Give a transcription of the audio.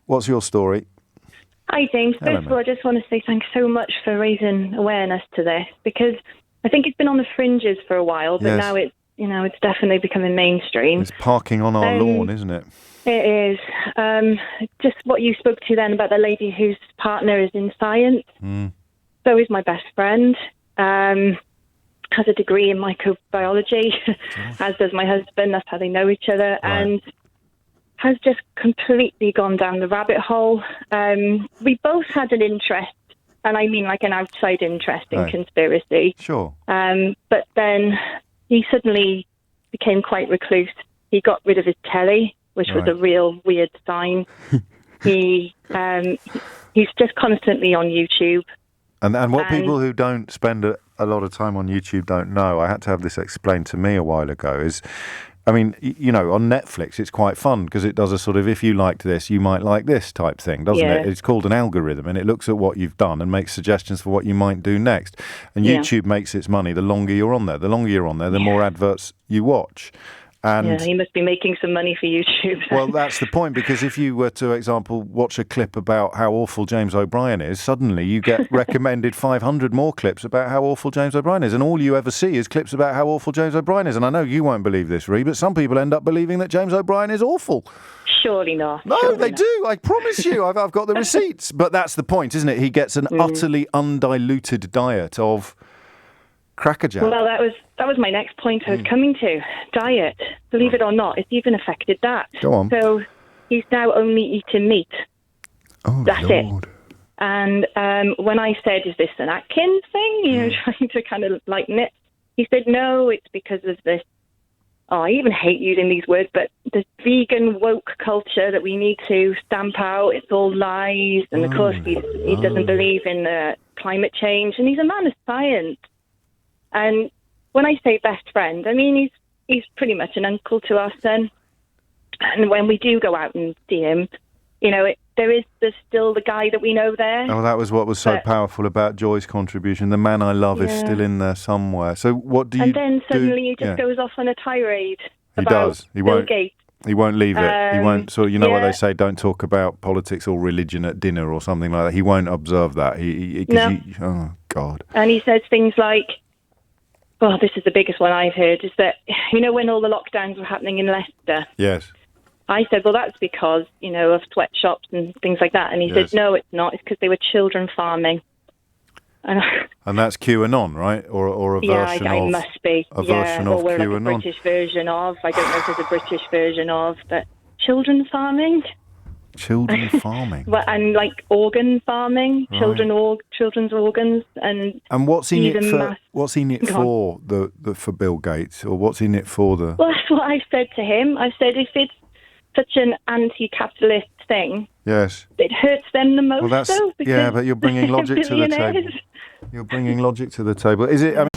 What's your story? Hi, James. Hello, First of all, I just want to say thanks so much for raising awareness to this, because I think it's been on the fringes for a while, but now it's definitely becoming mainstream. It's parking on our lawn, isn't it? It is. Just what you spoke to then about the lady whose partner is in science. So is my best friend. Has a degree in microbiology, as does my husband. That's how they know each other. Right. And has just completely gone down the rabbit hole. We both had an interest, and I mean like an outside interest in conspiracy. Sure. But then he suddenly became quite recluse. He got rid of his telly, which was a real weird sign. He's just constantly on YouTube. And what people who don't spend a lot of time on YouTube don't know, I had to have this explained to me a while ago, is, I mean, you know, on Netflix it's quite fun because it does a sort of, if you liked this, you might like this type thing, doesn't it? It's called an algorithm, and it looks at what you've done and makes suggestions for what you might do next. And YouTube makes its money the longer you're on there. The longer you're on there, the more adverts you watch. And he must be making some money for YouTube. Well, that's the point, because if you were to, example, watch a clip about how awful James O'Brien is, suddenly you get recommended 500 more clips about how awful James O'Brien is, and all you ever see is clips about how awful James O'Brien is. And I know you won't believe this, Ree, but some people end up believing that James O'Brien is awful. Surely not. No, Surely they not. do. I promise you. I've got the receipts. But that's the point, isn't it? He gets an utterly undiluted diet of crackerjack. Well, that was my next point I was coming to. Diet. Believe it or not, it's even affected that. Go on. So he's now only eating meat. Oh, That's Lord. it. And when I said, is this an Atkins thing? Trying to kind of lighten it. He said, no, it's because of this. Oh, I even hate using these words, but the vegan woke culture that we need to stamp out. It's all lies. And of course, he doesn't believe in climate change. And he's a man of science. And when I say best friend, I mean he's pretty much an uncle to us then. And when we do go out and see him, you know, there's still the guy that we know there. Oh, that was what was so powerful about Joy's contribution. The man I love is still in there somewhere. So what do you do? And then suddenly he just goes off on a tirade He does. He Bill won't. Gates. He won't leave it. He won't. So you know what they say: don't talk about politics or religion at dinner or something like that. He won't observe that. Oh God. And he says things like, "Well, this is the biggest one I've heard. Is that, you know, when all the lockdowns were happening in Leicester?" Yes. I said, well, that's because, you know, of sweatshops and things like that. And he said, no, it's not. It's because they were children farming. And that's QAnon, right? Or a version of... Yeah, it must be. A version of or QAnon. Like a British version of. I don't know if there's a British version of, but children farming? Children farming? Well, and like organ farming, right. Children's organs. And what's in it for? What's in it for for Bill Gates, or what's in it for the? Well, that's what I said to him. I said, if it's such an anti-capitalist thing, yes, it hurts them the most. Well, though, but you're bringing logic to the table. You're bringing logic to the table. Is it? I mean,